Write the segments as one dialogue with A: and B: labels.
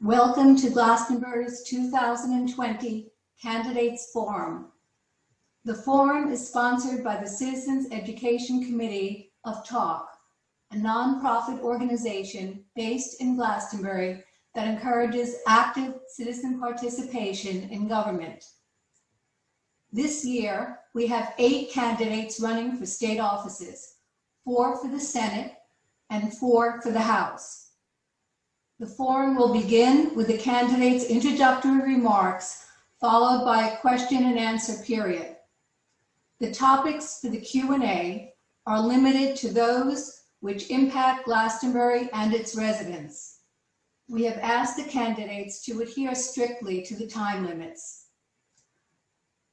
A: Welcome to Glastonbury's 2020 Candidates Forum. The forum is sponsored by the Citizens Education Committee of Talk, a nonprofit organization based in Glastonbury that encourages active citizen participation in government. This year, we have 8 candidates running for state offices, 4 for the Senate and 4 for the House. The forum will begin with the candidates' introductory remarks, followed by a question and answer period. The topics for the Q&A are limited to those which impact Glastonbury and its residents. We have asked the candidates to adhere strictly to the time limits.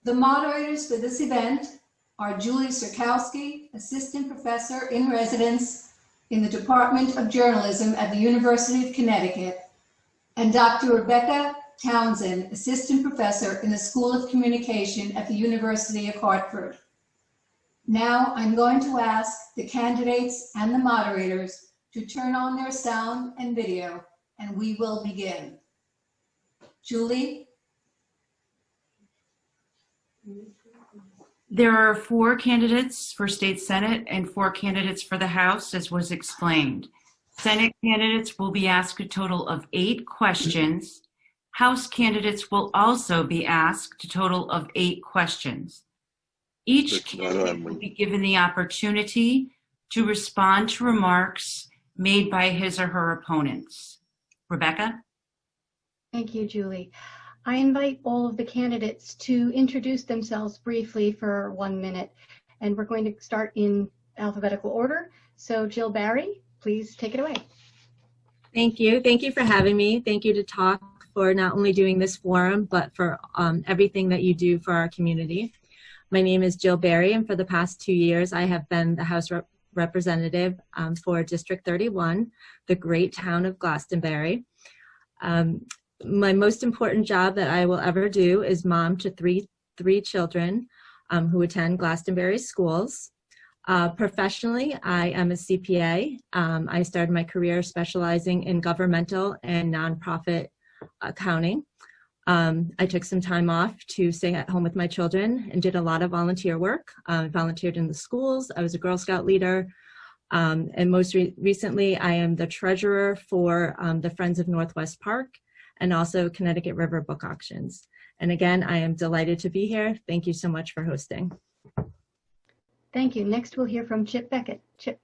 A: The moderators for this event are Julie Sirkowski, Assistant Professor in Residence in the Department of Journalism at the University of Connecticut, and Dr. Rebecca Townsend, Assistant Professor in the School of Communication at the University of Hartford. Now I'm going to ask the candidates and the moderators to turn on their sound and video, and we will begin. Julie?
B: There are 4 candidates for State Senate and 4 candidates for the House, as was explained. Senate candidates will be asked a total of 8 questions. House candidates will also be asked a total of 8 questions. Each candidate will be given the opportunity to respond to remarks made by his or her opponents. Rebecca?
C: Thank you, Julie. I invite all of the candidates to introduce themselves briefly for 1 minute, and we're going to start in alphabetical order. So Jill Barry, please take it away.
D: Thank you. Thank you for having me. Thank you to Talk for not only doing this forum, but for everything that you do for our community. My name is Jill Barry, and for the past 2 years, I have been the House Representative for District 31, the great town of Glastonbury. My most important job that I will ever do is mom to three children who attend Glastonbury schools. Professionally, I am a CPA. I started my career specializing in governmental and nonprofit accounting. I took some time off to stay at home with my children and did a lot of volunteer work. I volunteered in the schools. I was a Girl Scout leader. And most recently, I am the treasurer for the Friends of Northwest Park and also Connecticut River Book Auctions. And again, I am delighted to be here. Thank you so much for hosting.
C: Thank you. Next, we'll hear from Chip Beckett. Chip.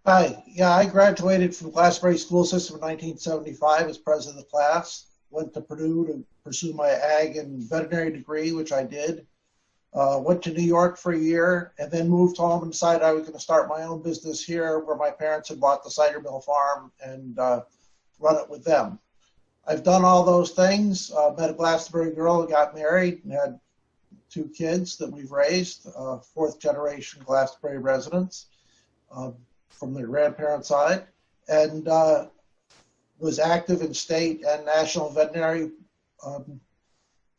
E: Hi. Yeah, I graduated from Glastonbury School System in 1975 as president of the class. Went to Purdue to pursue my ag and veterinary degree, which I did. Went to New York for a year and then moved home and decided I was going to start my own business here where my parents had bought the cider mill farm and run it with them. I've done all those things, met a Glastonbury girl who got married and had 2 kids that we've raised, 4th generation Glastonbury residents from their grandparents' side, and was active in state and national veterinary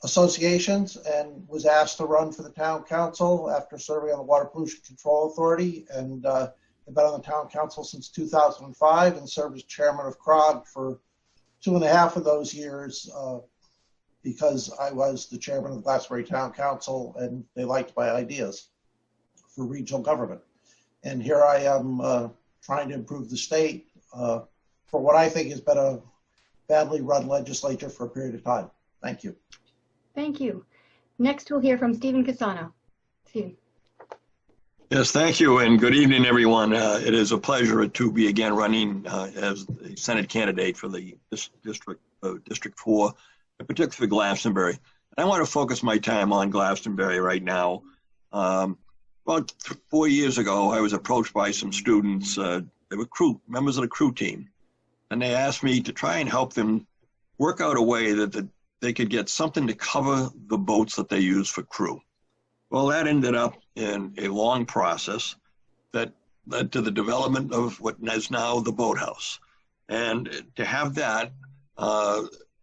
E: associations and was asked to run for the town council after serving on the Water Pollution Control Authority, and I've been on the town council since 2005 and served as chairman of CROG for 2.5 of those years because I was the chairman of the Glastonbury Town Council and they liked my ideas for regional government. And here I am trying to improve the state for what I think has been a badly run legislature for a period of time. Thank you.
C: Thank you. Next, we'll hear from Stephen Casano. Stephen.
F: Yes, thank you, and good evening, everyone. It is a pleasure to be again running as the Senate candidate for the District 4, in particular for Glastonbury. And I want to focus my time on Glastonbury right now. About 4 years ago, I was approached by some students. They were members of the crew team, and they asked me to try and help them work out a way that they could get something to cover the boats that they use for crew. Well, that ended up in a long process that led to the development of what is now the boathouse. And to have that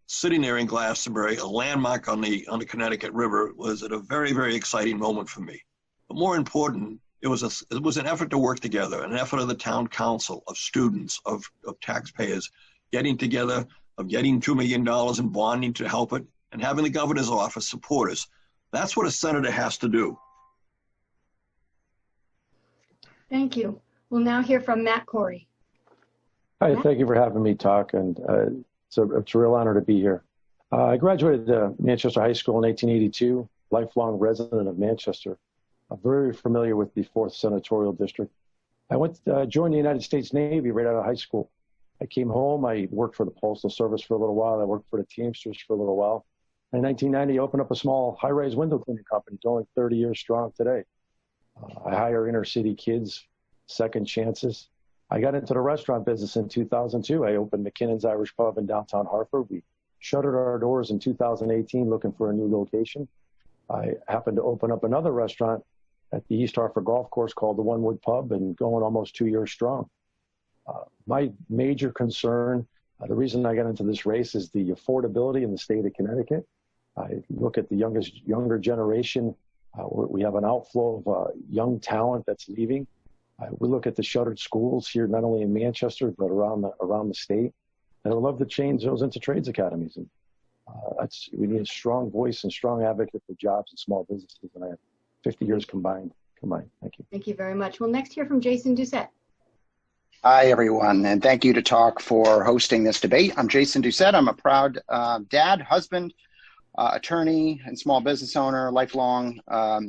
F: sitting there in Glastonbury, a landmark on the Connecticut River, was at a very, very exciting moment for me. But more important, it was an effort to work together, an effort of the town council, of students, of taxpayers, getting together of getting $2 million in bonding to help it, and having the governor's office support us. That's what a senator has to do.
C: Thank you. We'll now hear from Matt Corey.
G: Hi, thank you for having me talk, and it's a real honor to be here. I graduated Manchester High School in 1882, lifelong resident of Manchester. I'm very familiar with the 4th Senatorial District. I joined the United States Navy right out of high school. I came home, I worked for the Postal Service for a little while, I worked for the Teamsters for a little while. In 1990, I opened up a small high-rise window cleaning company. It's only 30 years strong today. I hire inner city kids, second chances. I got into the restaurant business in 2002. I opened McKinnon's Irish Pub in downtown Hartford. We shuttered our doors in 2018 looking for a new location. I happened to open up another restaurant at the East Hartford Golf Course called the One Wood Pub, and going almost 2 years strong. My major concern, the reason I got into this race, is the affordability in the state of Connecticut. I look at the younger generation. We have an outflow of young talent that's leaving. We look at the shuttered schools here, not only in Manchester, but around the state. And I would love to change those into trades academies. And we need a strong voice and strong advocate for jobs and small businesses. And I have 50 years combined. Thank you.
C: Thank you very much. We'll next hear from Jason Doucette.
H: Hi, everyone, and thank you to Talk for hosting this debate. I'm Jason Doucette. I'm a proud dad, husband, attorney, and small business owner, lifelong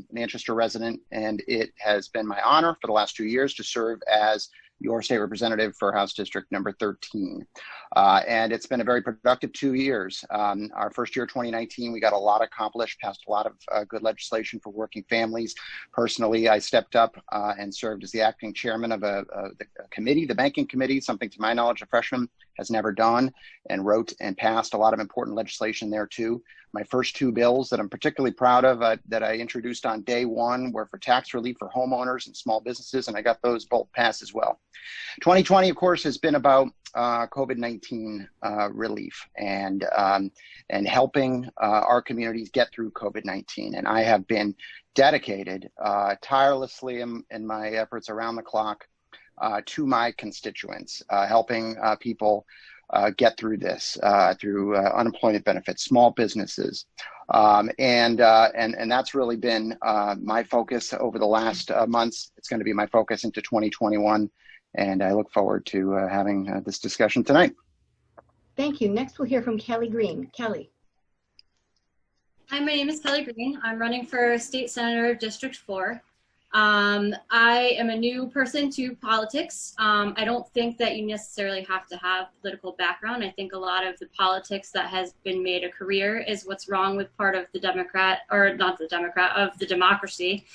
H: Manchester resident, and it has been my honor for the last 2 years to serve as your state representative for House District number 13. And it's been a very productive 2 years. Our first year, 2019, we got a lot accomplished, passed a lot of good legislation for working families. Personally, I stepped up and served as the acting chairman of the committee, the banking committee, something to my knowledge a freshman has never done, and wrote and passed a lot of important legislation there too. My first 2 bills that I'm particularly proud of that I introduced on day one were for tax relief for homeowners and small businesses, and I got those both passed as well. 2020, of course, has been about COVID-19 relief and helping our communities get through COVID-19. And I have been dedicated tirelessly in my efforts around the clock to my constituents, helping people get through this through unemployment benefits, small businesses. And that's really been my focus over the last months. It's going to be my focus into 2021. And I look forward to having this discussion tonight.
C: Thank you. Next, we'll hear from Kelly Green. Kelly.
I: Hi, my name is Kelly Green. I'm running for State Senator District 4. I am a new person to politics. I don't think that you necessarily have to have political background. I think a lot of the politics that has been made a career is what's wrong with part of the of the democracy.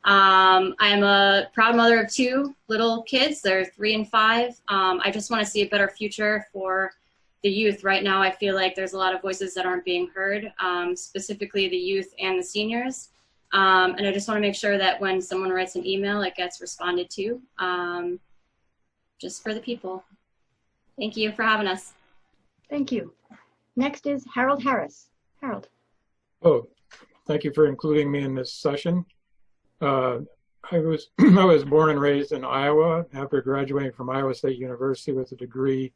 I: I'm a proud mother of 2 little kids. They're 3 and 5. I just want to see a better future for the youth. Right now, I feel like there's a lot of voices that aren't being heard, specifically the youth and the seniors. And I just want to make sure that when someone writes an email, it gets responded to, just for the people. Thank you for having us.
C: Thank you. Next is Harold Harris. Harold.
J: Oh, thank you for including me in this session. I was born and raised in Iowa. After graduating from Iowa State University with a degree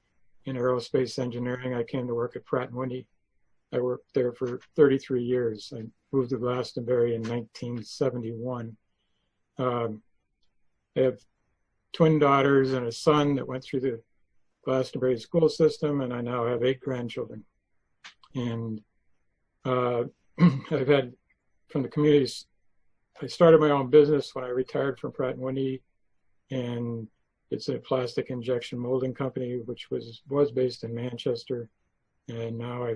J: in aerospace engineering, I came to work at Pratt & Whitney. I worked there for 33 years. I moved to Glastonbury in 1971. I have twin daughters and a son that went through the Glastonbury school system, and I now have 8 grandchildren. And I've had, from the communities, I started my own business when I retired from Pratt & Whitney, and it's a plastic injection molding company, which was based in Manchester. And now I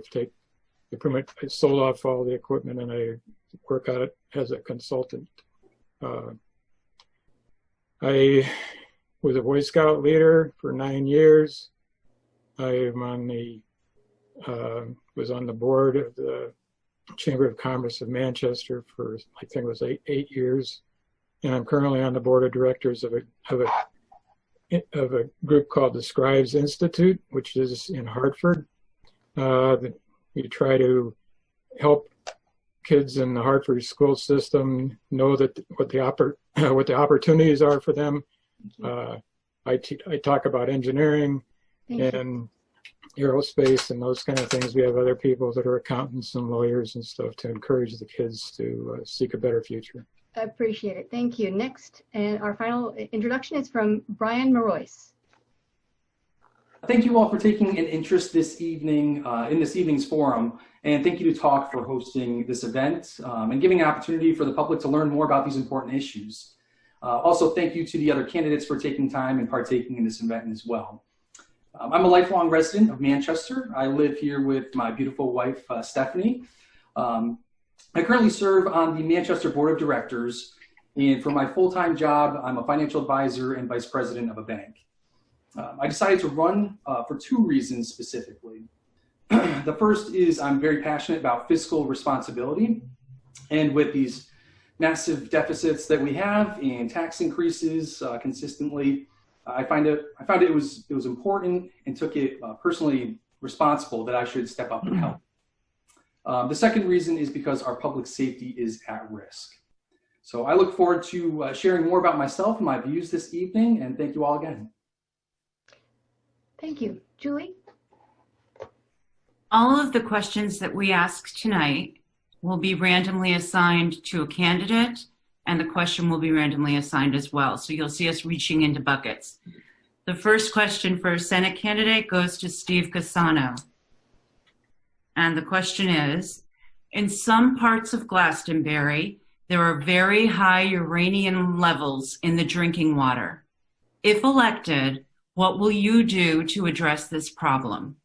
J: pretty much sold off all the equipment, and I work on it as a consultant. I was a Boy Scout leader for 9 years. I was on the board of the Chamber of Commerce of Manchester for, I think it was eight years. And I'm currently on the board of directors of a group called the Scribes Institute, which is in Hartford. We try to help kids in the Hartford school system know that what the opportunities are for them. I talk about engineering and aerospace and those kind of things. We have other people that are accountants and lawyers and stuff to encourage the kids to seek a better future.
C: I appreciate it. Thank you. Next, and our final introduction is from Brian Marois.
K: Thank you all for taking an interest this evening in this evening's forum, and thank you to Talk for hosting this event and giving an opportunity for the public to learn more about these important issues. Also, thank you to the other candidates for taking time and partaking in this event as well. I'm a lifelong resident of Manchester. I live here with my beautiful wife, Stephanie. I currently serve on the Manchester Board of Directors, and for my full-time job, I'm a financial advisor and vice president of a bank. I decided to run for two reasons specifically. The first is I'm very passionate about fiscal responsibility, and with these massive deficits that we have and tax increases consistently, I found it was important and took it personally responsible that I should step up and help. The second reason is because our public safety is at risk. So I look forward to sharing more about myself and my views this evening, and thank you all again.
C: Thank you. Julie?
B: All of the questions that we ask tonight will be randomly assigned to a candidate, and the question will be randomly assigned as well. So you'll see us reaching into buckets. The first question for a Senate candidate goes to Steve Cassano. And the question is, in some parts of Glastonbury, there are very high uranium levels in the drinking water. If elected, what will you do to address this problem?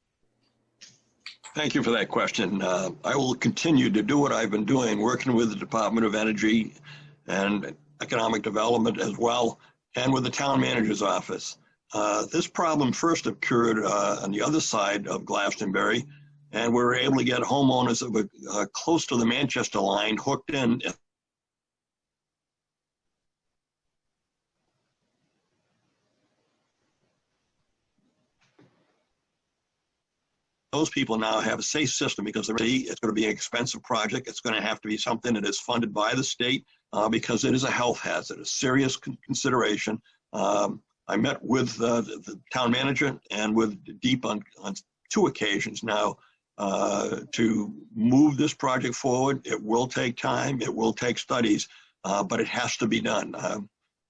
F: Thank you for that question. I will continue to do what I've been doing, working with the Department of Energy and Economic Development as well, and with the Town Manager's Office. This problem first occurred on the other side of Glastonbury, and we were able to get homeowners that were close to the Manchester line hooked in. Those people now have a safe system because it's going to be an expensive project. It's going to have to be something that is funded by the state because it is a health hazard, a serious consideration. I met with the town manager and with DEEP on 2 occasions now to move this project forward. It will take time, it will take studies, but it has to be done.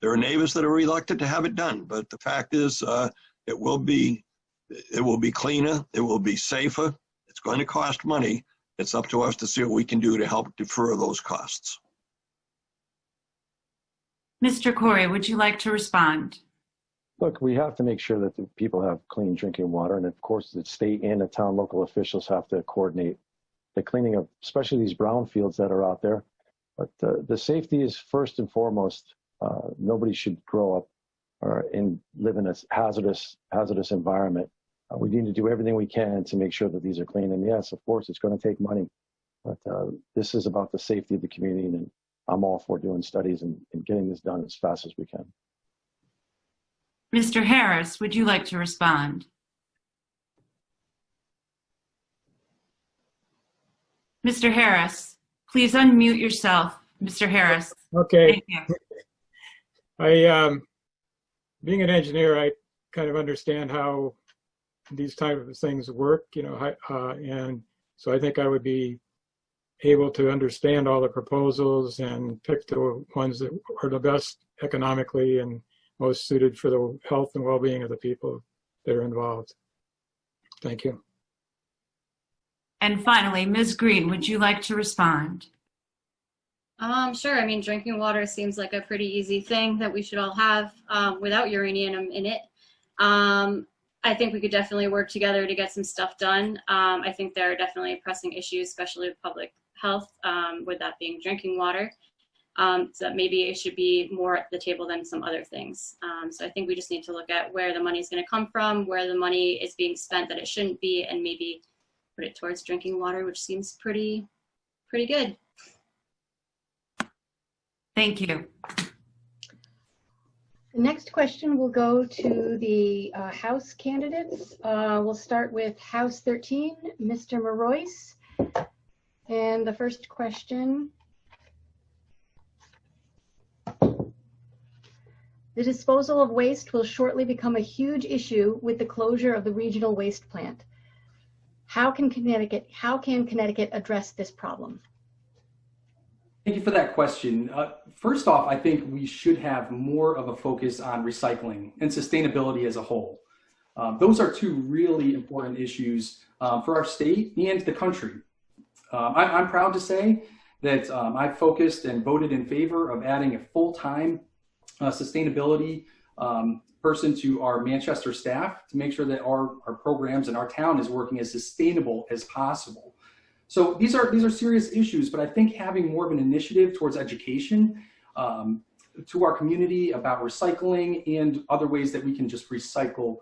F: There are neighbors that are reluctant to have it done, but the fact is it will be cleaner, it will be safer, it's going to cost money. It's up to us to see what we can do to help defer those costs.
B: Mr. Corey, would you like to respond?
G: Look, we have to make sure that the people have clean drinking water, and of course the state and the town local officials have to coordinate the cleaning of especially these brownfields that are out there. But the safety is first and foremost. Nobody should grow up and live in a hazardous environment. We need to do everything we can to make sure that these are clean. And yes, of course, it's going to take money, but this is about the safety of the community, and I'm all for doing studies and getting this done as fast as we can.
B: Mr. Harris, would you like to respond? Mr. Harris, please unmute yourself. Mr. Harris.
J: Okay.
B: Thank
J: you. Being an engineer, I kind of understand how these type of things work, and so I think I would be able to understand all the proposals and pick the ones that are the best economically and most suited for the health and well-being of the people that are involved. Thank you.
B: And finally, Ms. Green, would you like to respond?
I: Sure. I mean, drinking water seems like a pretty easy thing that we should all have without uranium in it. I think we could definitely work together to get some stuff done. I think there are definitely pressing issues, especially with public health, with that being drinking water. So that maybe it should be more at the table than some other things. So I think we just need to look at where the money is going to come from, where the money is being spent that it shouldn't be, and maybe put it towards drinking water, which seems pretty good.
B: Thank you.
C: The next question will go to the House candidates. We'll start with House 13, Mr. Marois. And the first question. The disposal of waste will shortly become a huge issue with the closure of the regional waste plant. How can Connecticut address this problem?
K: Thank you for that question. First off, I think we should have more of a focus on recycling and sustainability as a whole. Those are two really important issues for our state and the country. I'm proud to say that I've focused and voted in favor of adding a full-time sustainability person to our Manchester staff to make sure that our programs and our town is working as sustainable as possible. So these are serious issues, but I think having more of an initiative towards education to our community about recycling and other ways that we can just recycle,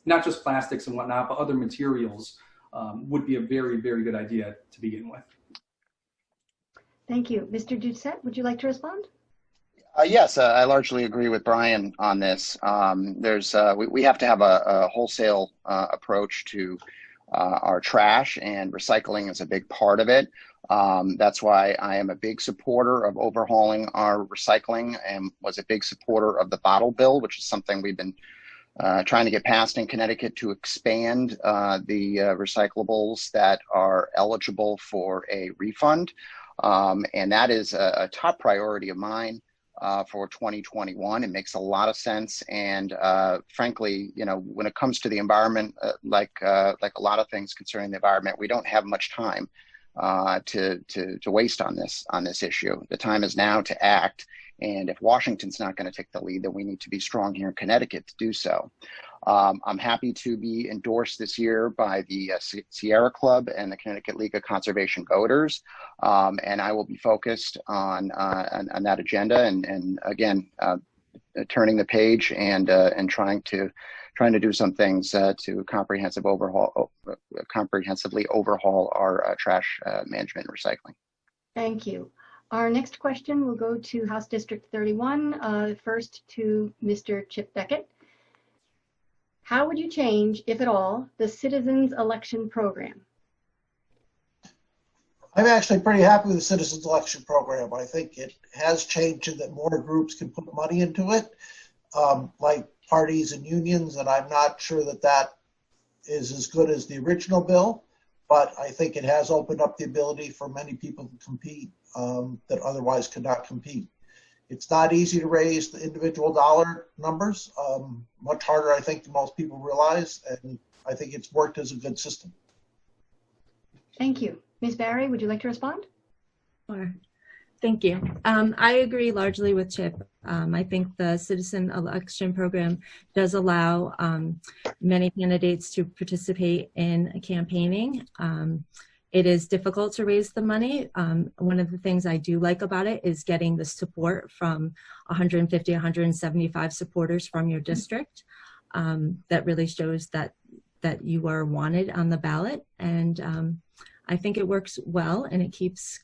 K: not just plastics and whatnot, but other materials would be a very, very good idea to begin with.
C: Thank you. Mr. Doucette, would you like to respond?
H: Yes, I largely agree with Brian on this. We have to have a wholesale approach to our trash, and recycling is a big part of it. That's why I am a big supporter of overhauling our recycling and was a big supporter of the bottle bill, which is something we've been trying to get passed in Connecticut to expand the recyclables that are eligible for a refund. And that is a top priority of mine for 2021. It makes a lot of sense. And frankly, when it comes to the environment, like a lot of things concerning the environment, we don't have much time to waste on this issue. The time is now to act. And if Washington's not going to take the lead, then we need to be strong here in Connecticut to do so. I'm happy to be endorsed this year by the Sierra Club and the Connecticut League of Conservation Voters. And I will be focused on that agenda and again, turning the page and trying to do some things to comprehensively overhaul our trash management and recycling.
C: Thank you. Our next question will go to House District 31, first to Mr. Chip Beckett. How would you change, if at all, the citizens election program?
E: I'm actually pretty happy with the citizens election program. I think it has changed in that more groups can put money into it, like parties and unions, and I'm not sure that is as good as the original bill, but I think it has opened up the ability for many people to compete that otherwise could not compete. It's not easy to raise the individual dollar numbers, much harder, I think, than most people realize, and I think it's worked as a good system.
C: Thank you. Ms. Barry, would you like to respond?
D: Sure. Thank you. I agree largely with Chip. I think the citizen election program does allow many candidates to participate in campaigning. It is difficult to raise the money. One of the things I do like about it is getting the support from 150, 175 supporters from your district. That really shows that you are wanted on the ballot. And I think it works well, and it keeps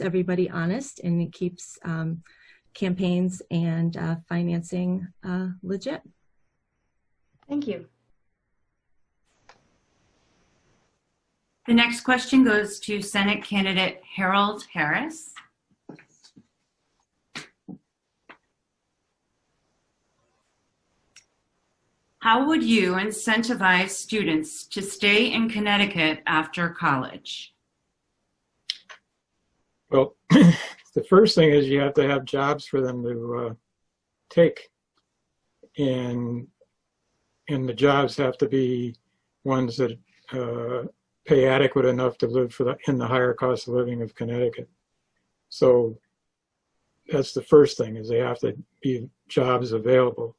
D: everybody honest, and it keeps campaigns and financing legit.
C: Thank you.
B: The next question goes to Senate candidate Harold Harris. How would you incentivize students to stay in Connecticut after college?
J: Well, the first thing is you have to have jobs for them to take. And the jobs have to be ones that pay adequate enough to live in the higher cost of living of Connecticut. So that's the first thing, is they have to be jobs available.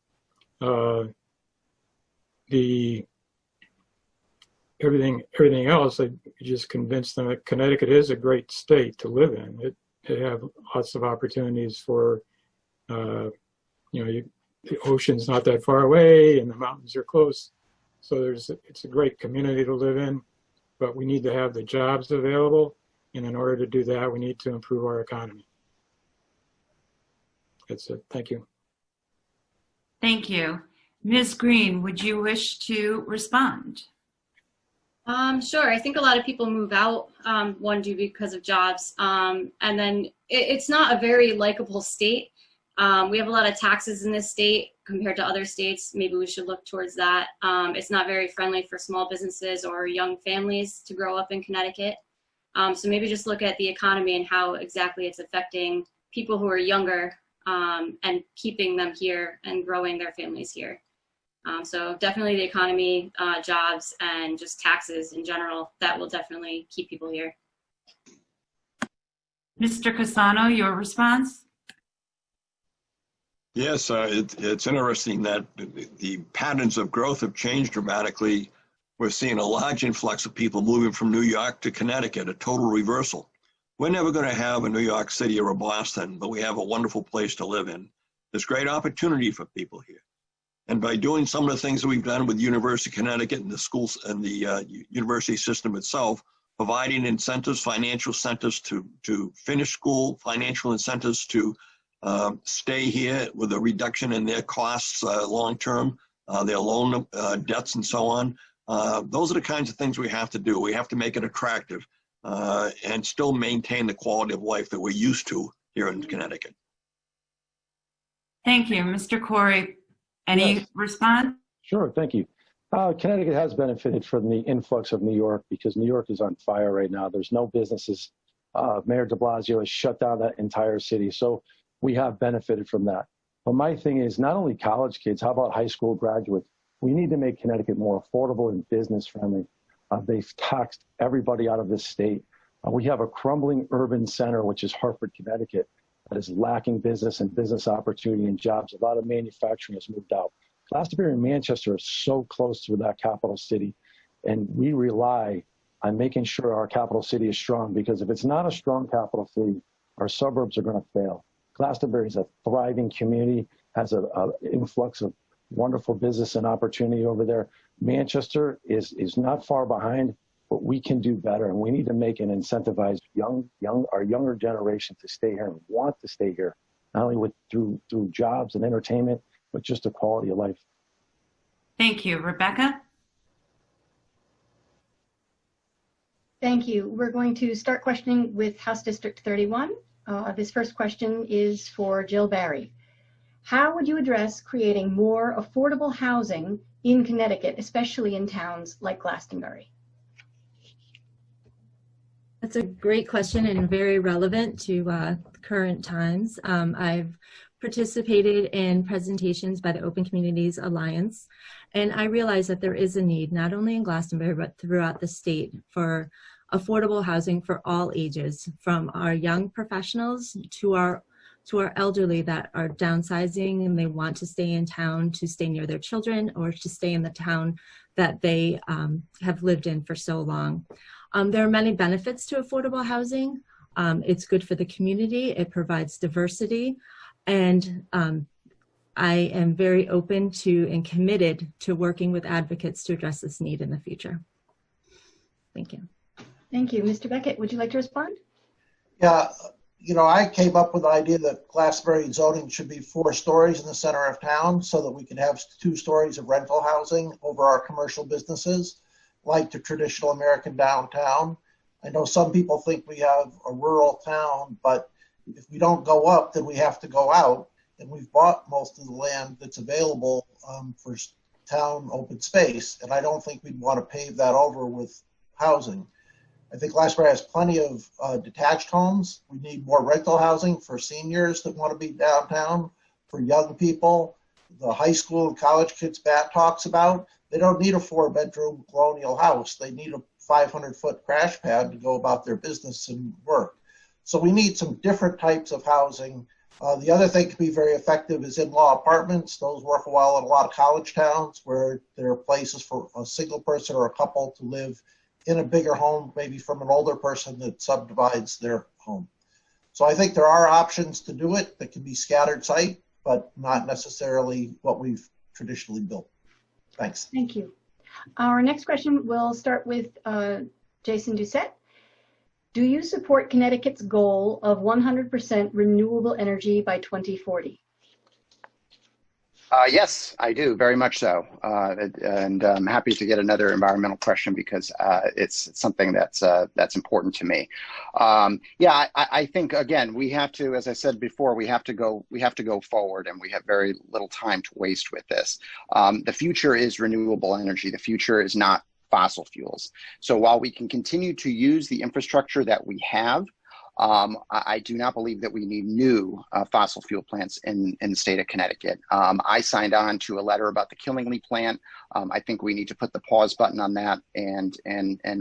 J: Everything else, I just convinced them that Connecticut is a great state to live in. It have lots of opportunities for, the ocean's not that far away and the mountains are close. So it's a great community to live in. But we need to have the jobs available, and in order to do that, we need to improve our economy. That's it. Thank you.
B: Thank you. Ms. Green, would you wish to respond?
I: Sure. I think a lot of people move out, one, due because of jobs, and then it's not a very likable state. We have a lot of taxes in this state. compared to other states. Maybe we should look towards that. It's not very friendly for small businesses or young families to grow up in Connecticut. So maybe just look at the economy and how exactly it's affecting people who are younger and keeping them here and growing their families here. So definitely the economy, jobs, and just taxes in general, that will definitely keep people here.
B: Mr. Cassano, your response?
F: Yes, it's interesting that the patterns of growth have changed dramatically. We're seeing a large influx of people moving from New York to Connecticut, a total reversal. We're never going to have a New York City or a Boston, but we have a wonderful place to live in. There's great opportunity for people here. And by doing some of the things that we've done with University of Connecticut and the schools and the university system itself, providing incentives, financial incentives to finish school, financial incentives to stay here with a reduction in their costs long-term, their loan debts and so on. Those are the kinds of things we have to do. We have to make it attractive and still maintain the quality of life that we're used to here in Connecticut.
B: Thank you. Mr. Corey, any response?
G: Sure, thank you. Connecticut has benefited from the influx of New York because New York is on fire right now. There's no businesses. Mayor de Blasio has shut down that entire city. So we have benefited from that. But my thing is not only college kids, how about high school graduates? We need to make Connecticut more affordable and business friendly. They've taxed everybody out of this state. We have a crumbling urban center, which is Hartford, Connecticut, that is lacking business and business opportunity and jobs. A lot of manufacturing has moved out. Glastonbury and Manchester are so close to that capital city, and we rely on making sure our capital city is strong, because if it's not a strong capital city, our suburbs are going to fail. Glastonbury is a thriving community, has an influx of wonderful business and opportunity over there. Manchester is not far behind, but we can do better, and we need to make and incentivize our younger generation to stay here and want to stay here, not only through jobs and entertainment, but just a quality of life.
B: Thank you. Rebecca?
C: Thank you. We're going to start questioning with House District 31. This first question is for Jill Barry. How would you address creating more affordable housing in Connecticut, especially in towns like Glastonbury?
D: That's a great question and very relevant to current times. I've participated in presentations by the Open Communities Alliance, and I realize that there is a need, not only in Glastonbury, but throughout the state, for affordable housing for all ages, from our young professionals to our elderly that are downsizing and they want to stay in town to stay near their children or to stay in the town that they have lived in for so long. There are many benefits to affordable housing. It's good for the community. It provides diversity. And I am very open to and committed to working with advocates to address this need in the future. Thank you.
C: Thank you. Mr. Beckett, would you like to respond?
E: Yeah, I came up with the idea that Glastonbury zoning should be 4 stories in the center of town so that we can have 2 stories of rental housing over our commercial businesses, like the traditional American downtown. I know some people think we have a rural town, but if we don't go up, then we have to go out. And we've bought most of the land that's available for town open space. And I don't think we'd want to pave that over with housing. I think Glastonbury has plenty of detached homes. We need more rental housing for seniors that want to be downtown, for young people. The high school and college kids Matt talks about, they don't need a 4-bedroom colonial house. They need a 500-foot crash pad to go about their business and work. So we need some different types of housing. The other thing to be very effective is in-law apartments. Those work well in a lot of college towns where there are places for a single person or a couple to live in a bigger home, maybe from an older person that subdivides their home. So I think there are options to do it that can be scattered site, but not necessarily what we've traditionally built. Thanks.
C: Thank you. Our next question will start with Jason Doucette. Do you support Connecticut's goal of 100% renewable energy by 2040?
H: Yes, I do, very much so. And I'm happy to get another environmental question because it's something that's important to me. I think, again, we have to, as I said before, we have to go forward, and we have very little time to waste with this. The future is renewable energy. The future is not fossil fuels. So while we can continue to use the infrastructure that we have, I do not believe that we need new fossil fuel plants in the state of Connecticut. I signed on to a letter about the Killingly plant. I think we need to put the pause button on that and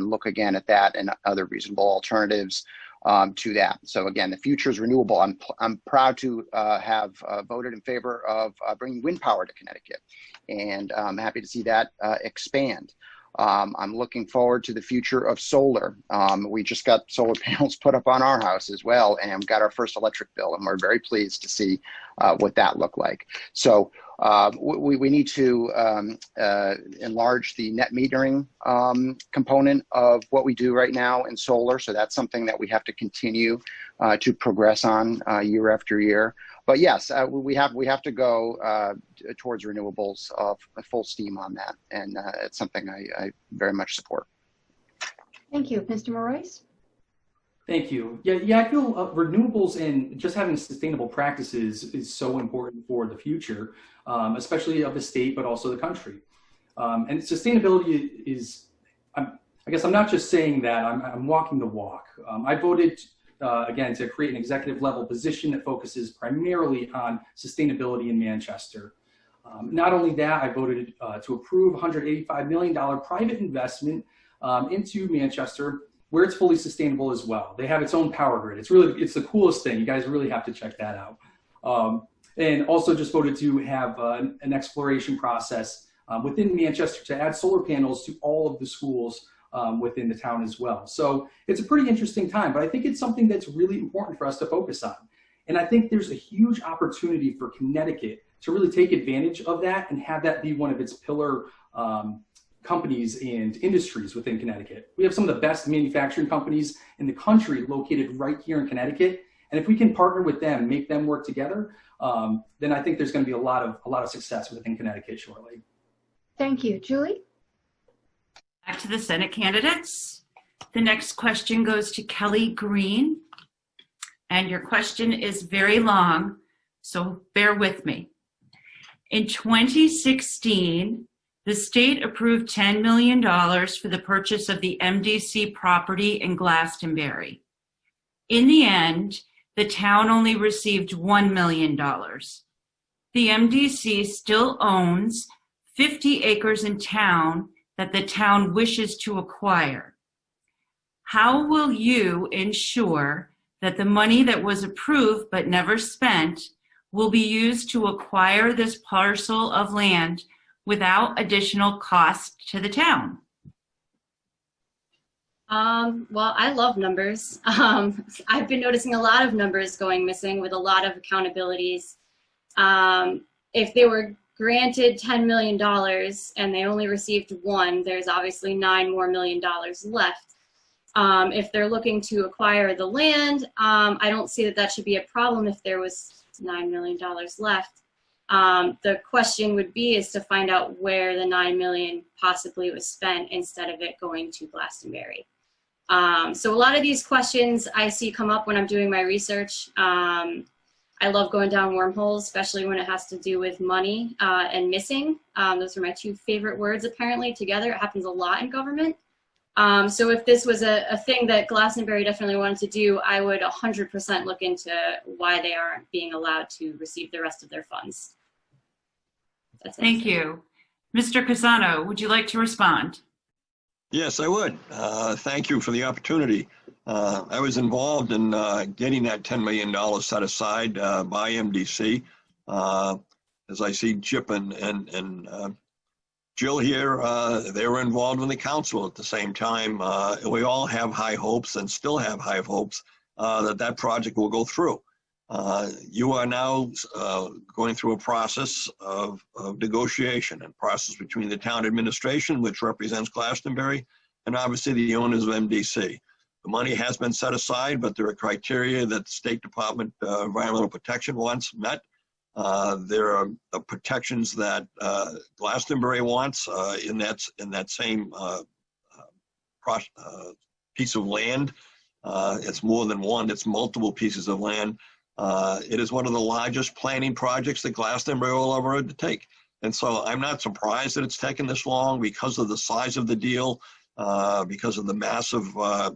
H: look again at that and other reasonable alternatives to that. So again, the future is renewable. I'm proud to have voted in favor of bringing wind power to Connecticut, and I'm happy to see that expand. I'm looking forward to the future of solar. We just got solar panels put up on our house as well, and got our first electric bill, and we're very pleased to see what that looked like. So we need to enlarge the net metering component of what we do right now in solar. So that's something that we have to continue to progress on year after year. But yes, we have to go towards renewables full steam on that, and it's something I very much support.
C: Thank you. Mr. Morois?
K: Thank you. Yeah, I feel renewables and just having sustainable practices is so important for the future, especially of the state, but also the country. And sustainability is, I guess I'm not just saying that, I'm walking the walk. I voted again, to create an executive level position that focuses primarily on sustainability in Manchester. Not only that, I voted to approve $185 million private investment into Manchester, where it's fully sustainable as well. They have its own power grid. It's the coolest thing. You guys really have to check that out. And also just voted to have an exploration process within Manchester to add solar panels to all of the schools within the town as well. So it's a pretty interesting time, but I think it's something that's really important for us to focus on. And I think there's a huge opportunity for Connecticut to really take advantage of that and have that be one of its pillar companies and industries within Connecticut. We have some of the best manufacturing companies in the country located right here in Connecticut. And if we can partner with them, make them work together, then I think there's going to be a lot of success within Connecticut shortly.
C: Thank you. Julie?
B: Back to the Senate candidates. The next question goes to Kelly Green. And your question is very long, so bear with me. In 2016, the state approved $10 million for the purchase of the MDC property in Glastonbury. In the end, the town only received $1 million. The MDC still owns 50 acres in town that the town wishes to acquire. How will you ensure that the money that was approved but never spent will be used to acquire this parcel of land without additional cost to the town?
I: Well, I love numbers. I've been noticing a lot of numbers going missing with a lot of accountabilities. If they were granted $10 million and they only received $1, there's obviously $9 million left. If they're looking to acquire the land, I don't see that should be a problem if there was $9 million left. The question would be is to find out where the $9 million possibly was spent instead of it going to Glastonbury. So a lot of these questions I see come up when I'm doing my research. I love going down wormholes, especially when it has to do with money and missing. Those are my two favorite words, apparently, together. It happens a lot in government. So if this was a thing that Glastonbury definitely wanted to do, I would 100% look into why they aren't being allowed to receive the rest of their funds. That's it.
B: Thank you. Mr. Casano, would you like to respond?
F: Yes, I would. Thank you for the opportunity. I was involved in getting that $10 million set aside by MDC. As I see Chip and Jill here, they were involved in the council at the same time. We all have high hopes and still have high hopes that project will go through. You are now going through a process of negotiation and process between the town administration, which represents Glastonbury, and obviously the owners of MDC. The money has been set aside, but there are criteria that the State Department of Environmental Protection wants met. There are protections that Glastonbury wants in that same piece of land. It's more than one, it's multiple pieces of land. It is one of the largest planning projects that Glastonbury will ever undertake. And so I'm not surprised that it's taken this long because of the size of the deal, because of the massive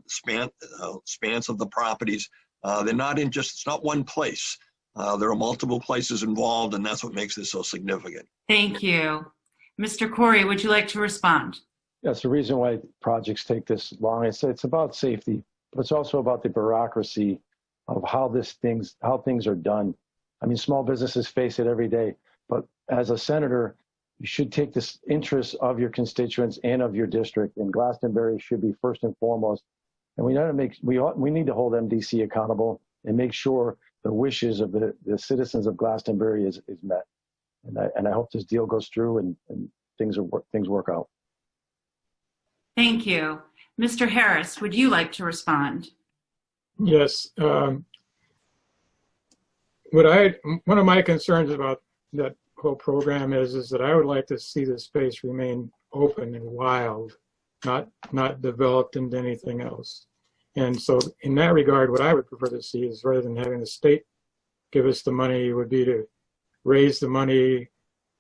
F: spans of the properties. They're not in just, it's not one place. There are multiple places involved, and that's what makes this so significant.
B: Thank you. Mr. Corey, would you like to respond?
G: Yes, the reason why projects take this long is it's about safety, but it's also about the bureaucracy of how things are done. I mean, small businesses face it every day, but as a senator, you should take this interest of your constituents and of your district, and Glastonbury should be first and foremost. And we need to hold MDC accountable and make sure the wishes of the citizens of Glastonbury is met. And I hope this deal goes through and things work out.
B: Thank you. Mr. Harris, would you like to respond?
J: Yes. One of my concerns about that whole program is that I would like to see the space remain open and wild, not developed into anything else. And so in that regard, what I would prefer to see is, rather than having the state give us the money, would be to raise the money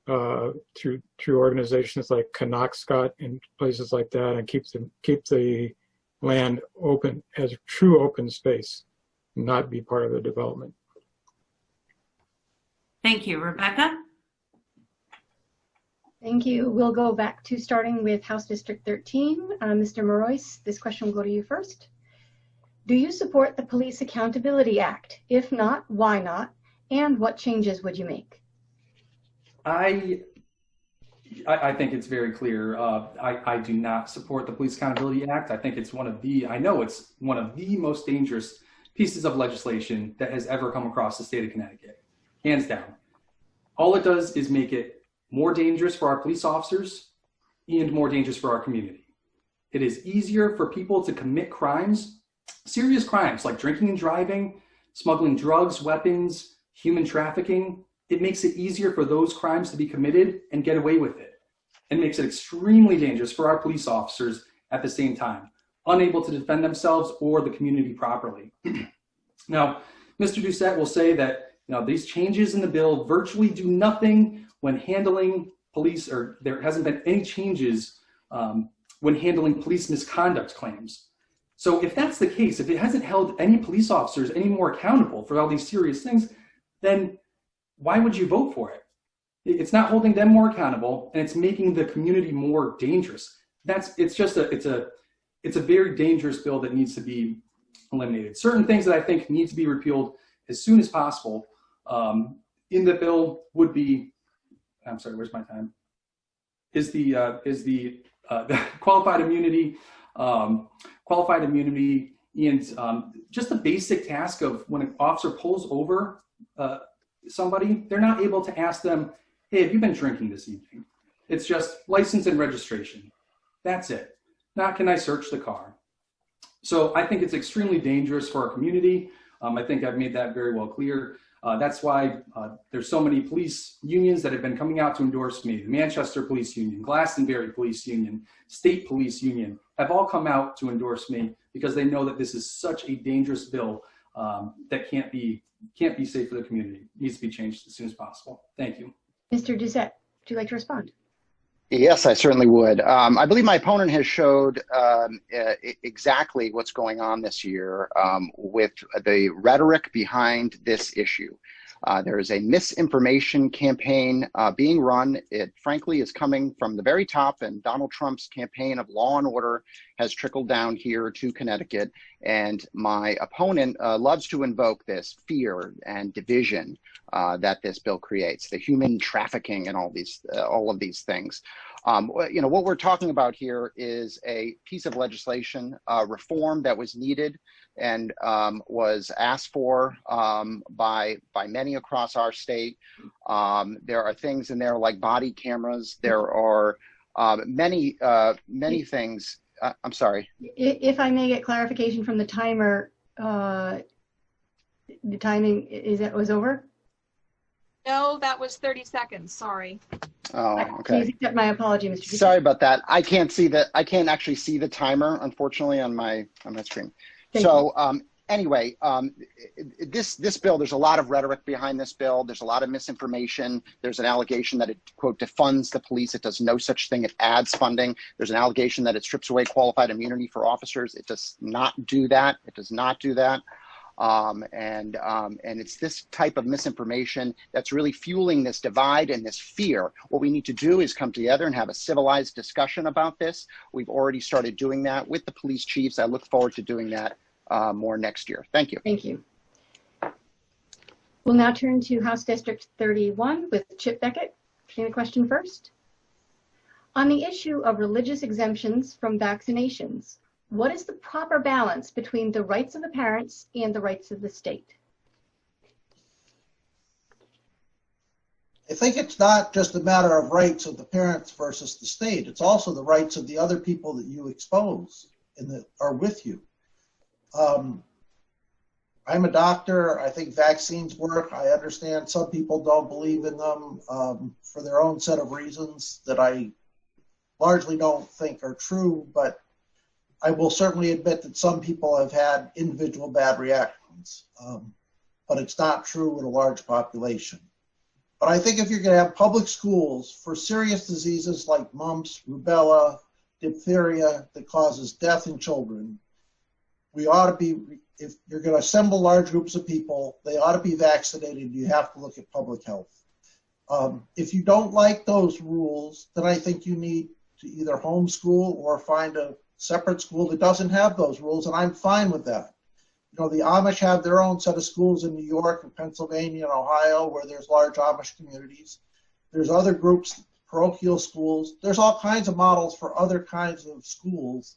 J: through organizations like Connecticut and places like that, and keep the land open as true open space, not be part of the development.
B: Thank you. Rebecca?
C: Thank you. We'll go back to starting with House District 13. Mr. Morois, this question will go to you first. Do you support the Police Accountability Act? If not, why not? And what changes would you make?
K: I think it's very clear. I do not support the Police Accountability Act. I think it's one of the most dangerous pieces of legislation that has ever come across the state of Connecticut, hands down. All it does is make it more dangerous for our police officers and more dangerous for our community. It is easier for people to commit crimes, serious crimes like drinking and driving, smuggling drugs, weapons, human trafficking. It makes it easier for those crimes to be committed and get away with it. It makes it extremely dangerous for our police officers at the same time, unable to defend themselves or the community properly. Now, Mr. Doucette will say that these changes in the bill virtually do nothing when handling police, or there hasn't been any changes when handling police misconduct claims. So if that's the case, if it hasn't held any police officers any more accountable for all these serious things, then why would you vote for it? It's not holding them more accountable, and it's making the community more dangerous. It's a very dangerous bill that needs to be eliminated. Certain things that I think need to be repealed as soon as possible in the bill would be, I'm sorry, where's my time? Is the qualified immunity, and just the basic task of when an officer pulls over somebody, they're not able to ask them, hey, have you been drinking this evening? It's just license and registration. That's it. Not can I search the car? So I think it's extremely dangerous for our community. I think I've made that very well clear. That's why there's so many police unions that have been coming out to endorse me. The Manchester Police Union, Glastonbury Police Union, State Police Union have all come out to endorse me because they know that this is such a dangerous bill that can't be safe for the community. It needs to be changed as soon as possible. Thank you.
C: Mr. Doucette, would you like to respond?
H: Yes, I certainly would. I believe my opponent has showed exactly what's going on this year with the rhetoric behind this issue. There is a misinformation campaign being run. It frankly is coming from the very top, and Donald Trump's campaign of law and order has trickled down here to Connecticut. And my opponent loves to invoke this fear and division that this bill creates, the human trafficking and all of these things. What we're talking about here is a piece of legislation reform that was needed and was asked for by many across our state. There are things in there like body cameras. There are many things. I'm sorry.
C: If I may get clarification from the timer, the timing was over?
L: No, that was 30 seconds. Sorry.
H: Oh,
C: Please
H: okay.
C: accept my apology, Mr. Ducette.
H: Sorry about that. I can't actually see the timer, unfortunately, on my screen.
C: Thank
H: So anyway, this bill, there's a lot of rhetoric behind this bill. There's a lot of misinformation. There's an allegation that it, quote, defunds the police. It does no such thing. It adds funding. There's an allegation that it strips away qualified immunity for officers. It does not do that. It does not do that. And it's this type of misinformation that's really fueling this divide and this fear. What we need to do is come together and have a civilized discussion about this. We've already started doing that with the police chiefs. I look forward to doing that more next year. Thank you.
C: Thank you. We'll now turn to House District 31 with Chip Beckett. Any question first? On the issue of religious exemptions from vaccinations, what is the proper balance between the rights of the parents and the rights of the state?
E: I think it's not just a matter of rights of the parents versus the state. It's also the rights of the other people that you expose and that are with you. I'm a doctor. I think vaccines work. I understand some people don't believe in them for their own set of reasons that I largely don't think are true, but I will certainly admit that some people have had individual bad reactions, but it's not true in a large population. But I think if you're going to have public schools for serious diseases like mumps, rubella, diphtheria that causes death in children, we ought to be, if you're going to assemble large groups of people, they ought to be vaccinated. You have to look at public health. If you don't like those rules, then I think you need to either homeschool or find a separate school that doesn't have those rules, and I'm fine with that. You know, the Amish have their own set of schools in New York and Pennsylvania and Ohio where there's large Amish communities. There's other groups, parochial schools. There's all kinds of models for other kinds of schools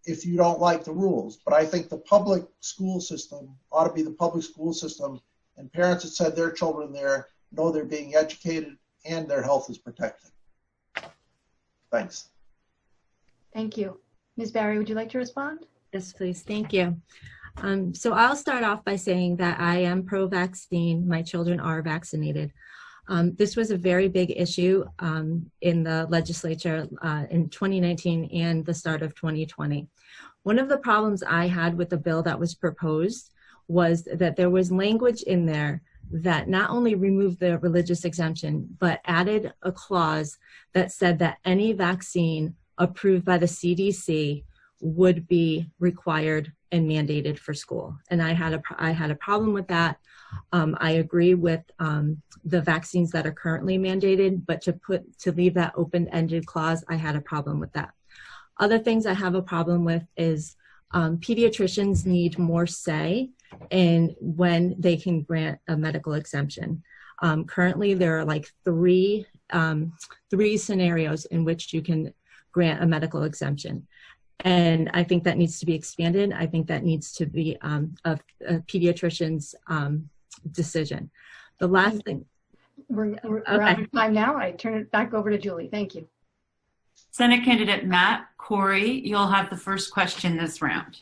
E: if you don't like the rules. But I think the public school system ought to be the public school system, and parents that send their children there know they're being educated and their health is protected. Thanks.
C: Thank you. Ms. Barry, would you like to respond?
D: Yes, please. Thank you. So I'll start off by saying that I am pro-vaccine. My children are vaccinated. This was a very big issue in the legislature in 2019 and the start of 2020. One of the problems I had with the bill that was proposed was that there was language in there that not only removed the religious exemption, but added a clause that said that any vaccine approved by the CDC would be required and mandated for school. And I had a problem with that. I agree with the vaccines that are currently mandated, but to leave that open-ended clause, I had a problem with that. Other things I have a problem with is pediatricians need more say in when they can grant a medical exemption. Currently, there are like three scenarios in which you can grant a medical exemption. And I think that needs to be expanded. I think that needs to be a pediatrician's decision. The last thing.
C: We're out of time now. I turn it back over to Julie. Thank you.
B: Senate candidate Matt Corey, you'll have the first question this round.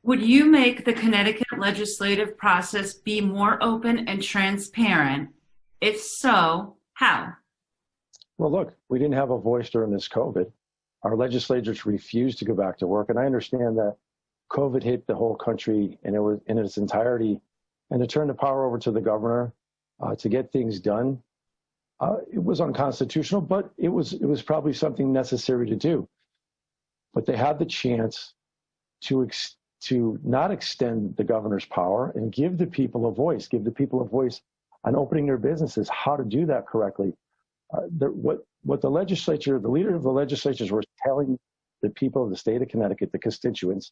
B: Would you make the Connecticut legislative process be more open and transparent? If so, how?
G: Well, look, we didn't have a voice during this COVID. Our legislators refused to go back to work. And I understand that COVID hit the whole country and it was in its entirety. And to turn the power over to the governor to get things done, it was unconstitutional, but it was probably something necessary to do. But they had the chance to not extend the governor's power and give the people a voice on opening their businesses, how to do that correctly. What the legislature, the leader of the legislatures were telling the people of the state of Connecticut, the constituents,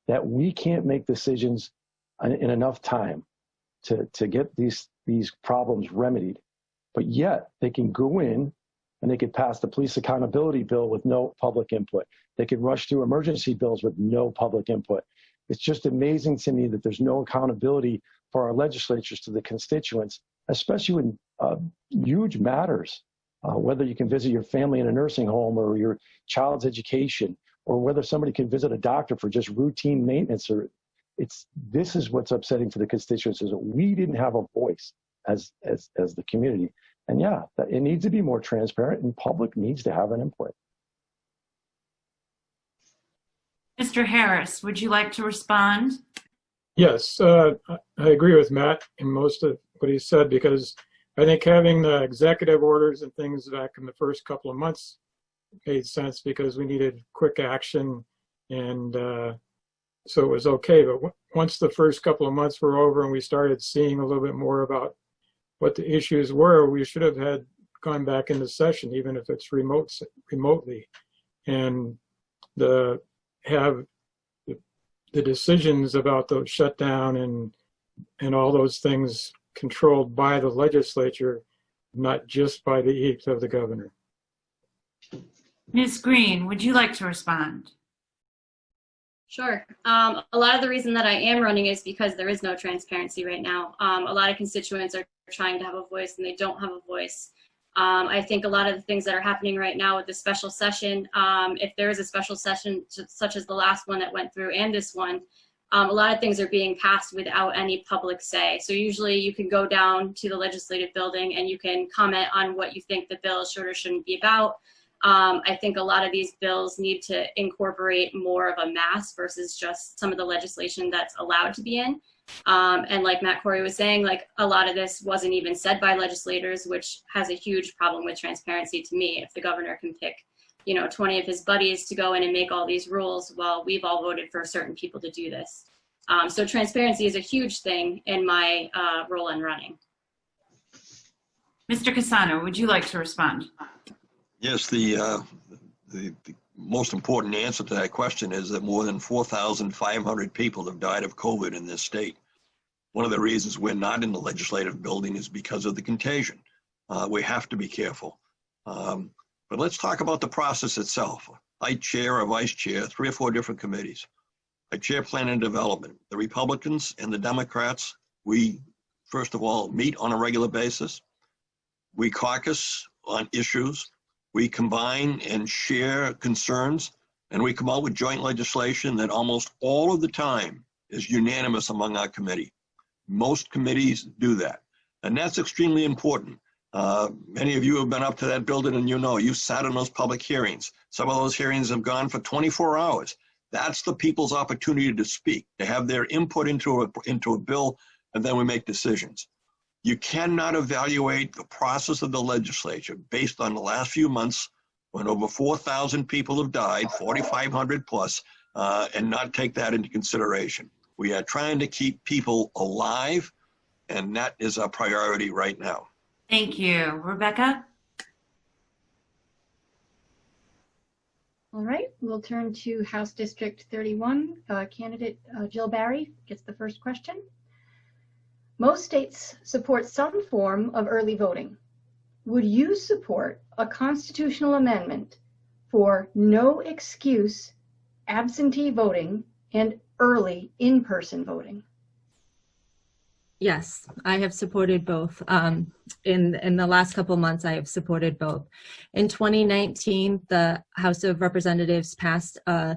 G: that we can't make decisions in enough time to get these problems remedied. But yet they can go in and they could pass the police accountability bill with no public input. They could rush through emergency bills with no public input. It's just amazing to me that there's no accountability for our legislatures to the constituents, especially when huge matters. Whether you can visit your family in a nursing home or your child's education, or whether somebody can visit a doctor for just routine maintenance, or this is what's upsetting to the constituents, is that we didn't have a voice as the community. And yeah, it needs to be more transparent, and public needs to have an input.
B: Mr. Harris, would you like to respond?
J: Yes, I agree with Matt in most of what he said, because I think having the executive orders and things back in the first couple of months made sense, because we needed quick action, and so it was okay. But once the first couple of months were over and we started seeing a little bit more about what the issues were, we should have gone back into session, even if it's remotely, and have the decisions about the shutdown and all those things controlled by the legislature, not just by the edict of the governor.
B: Ms. Green, would you like to respond?
I: Sure. A lot of the reason that I am running is because there is no transparency right now. A lot of constituents are trying to have a voice and they don't have a voice. I think a lot of the things that are happening right now with the special session, if there is a special session such as the last one that went through and this one, a lot of things are being passed without any public say. So usually you can go down to the legislative building and you can comment on what you think the bill should or shouldn't be about. I think a lot of these bills need to incorporate more of a mass versus just some of the legislation that's allowed to be in. And like Matt Corey was saying, like a lot of this wasn't even said by legislators, which has a huge problem with transparency to me. If the governor can pick, 20 of his buddies to go in and make all these rules, well, we've all voted for certain people to do this. So transparency is a huge thing in my role in running.
B: Mr. Cassano, would you like to respond?
F: Yes, the most important answer to that question is that more than 4,500 people have died of COVID in this state. One of the reasons we're not in the legislative building is because of the contagion. We have to be careful. But let's talk about the process itself. I chair or vice chair 3 or 4 different committees. I chair Planning and Development. The Republicans and the Democrats, we, first of all, meet on a regular basis. We caucus on issues. We combine and share concerns, and we come out with joint legislation that almost all of the time is unanimous among our committee. Most committees do that, and that's extremely important. Many of you have been up to that building and you sat in those public hearings. Some of those hearings have gone for 24 hours. That's the people's opportunity to speak, to have their input into a bill, and then we make decisions. You cannot evaluate the process of the legislature based on the last few months when over 4,000 people have died, 4,500 plus, and not take that into consideration. We are trying to keep people alive, and that is our priority right now.
B: Thank you. Rebecca?
C: All right, we'll turn to House District 31. Candidate Jill Barry gets the first question. Most states support some form of early voting. Would you support a constitutional amendment for no excuse absentee voting and early in-person voting?
D: Yes, I have supported both. In the last couple of months, I have supported both. In 2019, the House of Representatives passed a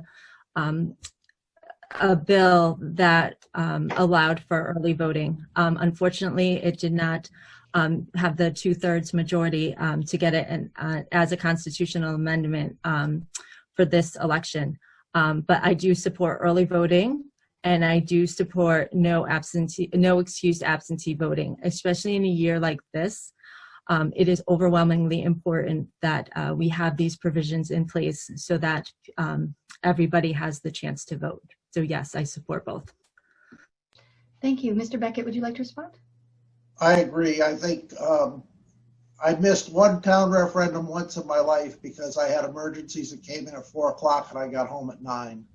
D: bill that allowed for early voting. Unfortunately, it did not have the 2/3 majority to get it as a constitutional amendment for this election. But I do support early voting, and I do support no excused absentee voting, especially in a year like this. It is overwhelmingly important that we have these provisions in place so that everybody has the chance to vote. So yes, I support both.
C: Thank you. Mr. Beckett, would you like to respond?
E: I agree. I think I missed one town referendum once in my life because I had emergencies that came in at 4 o'clock and I got home at 9.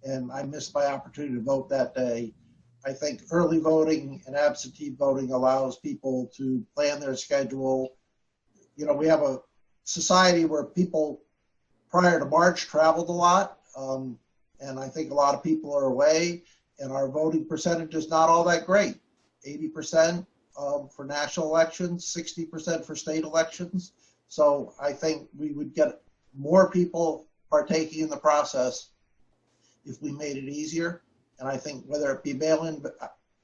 E: And I missed my opportunity to vote that day. I think early voting and absentee voting allows people to plan their schedule. We have a society where people prior to March traveled a lot. And I think a lot of people are away, and our voting percentage is not all that great. 80% for national elections, 60% for state elections. So I think we would get more people partaking in the process if we made it easier. And I think whether it be mail-in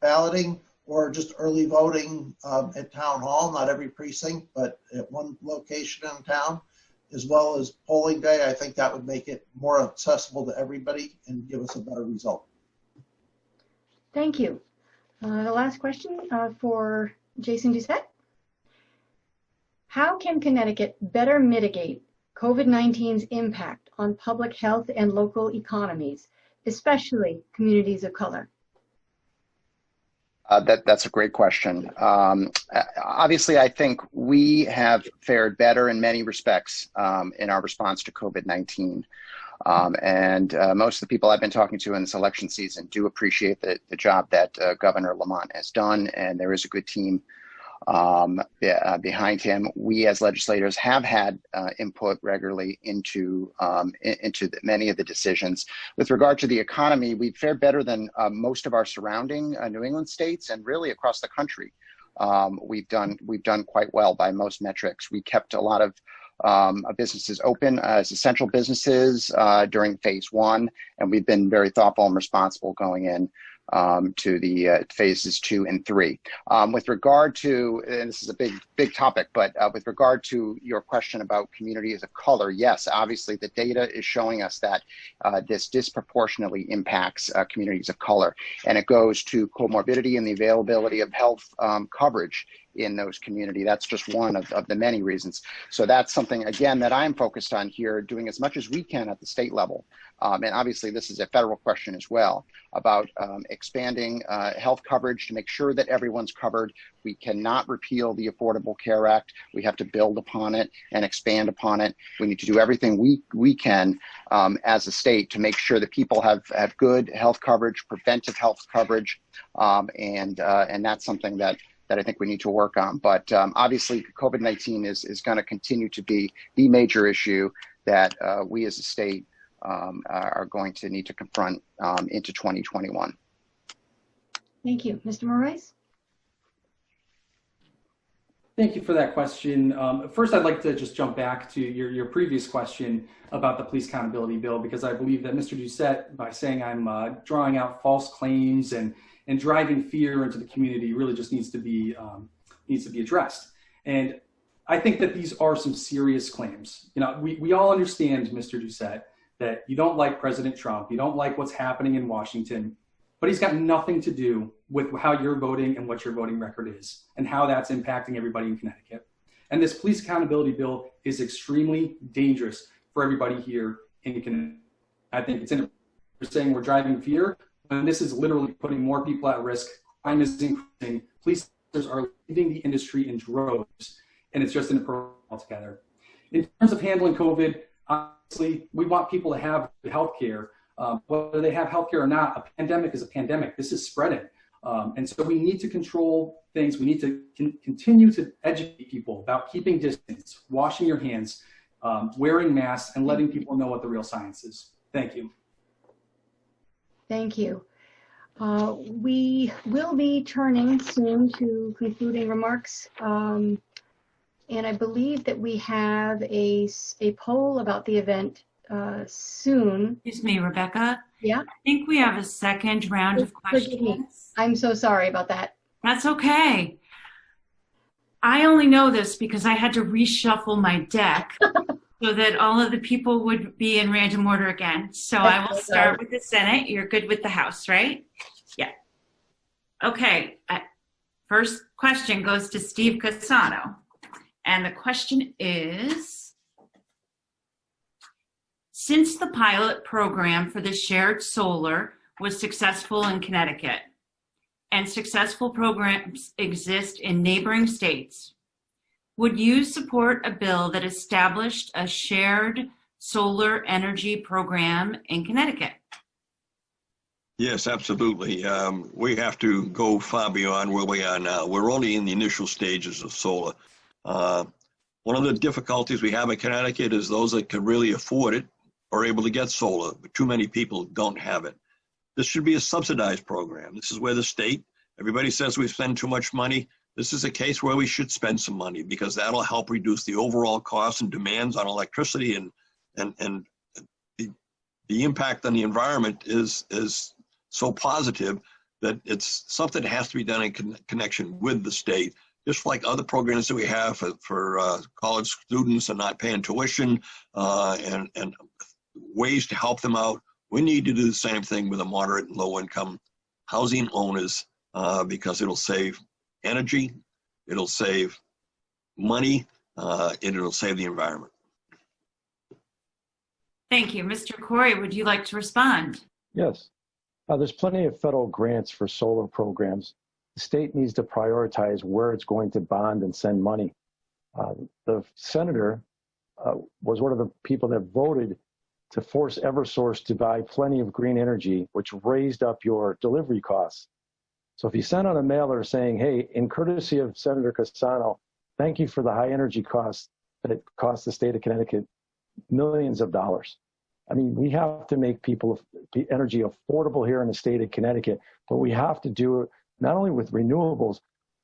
E: balloting or just early voting at town hall, not every precinct, but at one location in town, as well as polling day, I think that would make it more accessible to everybody and give us a better result.
C: Thank you. The last question for Jason Doucette. How can Connecticut better mitigate COVID-19's impact on public health and local economies, especially communities of color?
H: That's a great question. Obviously, I think we have fared better in many respects in our response to COVID-19. And most of the people I've been talking to in this election season do appreciate the job that Governor Lamont has done, and there is a good team behind him. We as legislators have had input regularly into many of the decisions. With regard to the economy, we've fared better than most of our surrounding New England states, and really across the country. We've done quite well by most metrics. We kept a lot of businesses open as essential businesses during phase 1, and we've been very thoughtful and responsible going in to the phases 2 and 3. With regard to, and this is a big topic, but with regard to your question about communities of color, yes, obviously the data is showing us that this disproportionately impacts communities of color, and it goes to comorbidity and the availability of health coverage in those communities. That's just one of the many reasons. So that's something, again, that I'm focused on here, doing as much as we can at the state level. And obviously this is a federal question as well, about expanding health coverage to make sure that everyone's covered. We cannot repeal the Affordable Care Act. We have to build upon it and expand upon it. We need to do everything we can as a state to make sure that people have good health coverage, preventive health coverage, and that's something that I think we need to work on. But obviously, COVID-19 is going to continue to be the major issue that we as a state are going to need to confront into 2021.
C: Thank you. Mr. Morais?
K: Thank you for that question. First, I'd like to just jump back to your previous question about the police accountability bill, because I believe that Mr. Doucette, by saying I'm drawing out false claims and driving fear into the community, really just needs to be addressed. And I think that these are some serious claims. You know, we all understand, Mr. Doucette, that you don't like President Trump, you don't like what's happening in Washington, but he's got nothing to do with how you're voting and what your voting record is and how that's impacting everybody in Connecticut. And this police accountability bill is extremely dangerous for everybody here in Connecticut. I think it's saying we're driving fear, and this is literally putting more people at risk. Crime is increasing. Police officers are leaving the industry in droves, and it's just inappropriate altogether. In terms of handling COVID, honestly, we want people to have health care. Whether they have health care or not, a pandemic is a pandemic. This is spreading. And so we need to control things. We need to continue to educate people about keeping distance, washing your hands, wearing masks, and letting people know what the real science is. Thank you.
C: Thank you. We will be turning soon to concluding remarks. And I believe that we have a poll about the event soon.
B: Excuse me, Rebecca.
C: Yeah.
B: I think we have a second round of questions.
C: I'm so sorry about that.
B: That's okay. I only know this because I had to reshuffle my deck so that all of the people would be in random order again. So I will start with the Senate. You're good with the House, right? Yeah. Okay. First question goes to Steve Cassano. And the question is, since the pilot program for the shared solar was successful in Connecticut, and successful programs exist in neighboring states, would you support a bill that established a shared solar energy program in Connecticut?
F: Yes, absolutely. We have to go far beyond where we are now. We're only in the initial stages of solar. One of the difficulties we have in Connecticut is those that can really afford it are able to get solar, but too many people don't have it. This should be a subsidized program. This is where the state, everybody says we spend too much money. This is a case where we should spend some money because that'll help reduce the overall costs and demands on electricity, and the impact on the environment is so positive that it's something that has to be done in connection with the state, just like other programs that we have for college students and not paying tuition and ways to help them out. We need to do the same thing with the moderate and low income housing owners because it'll save energy, it'll save money, and it'll save the environment.
B: Thank you. Mr. Corey, would you like to respond?
G: Yes. There's plenty of federal grants for solar programs. The state needs to prioritize where it's going to bond and send money. The senator was one of the people that voted to force Eversource to buy plenty of green energy, which raised up your delivery costs. So if you send out a mailer saying, hey, in courtesy of Senator Cassano, thank you for the high energy costs that it costs the state of Connecticut millions of dollars. I mean, we have to make energy affordable here in the state of Connecticut, but we have to do it not only with renewables,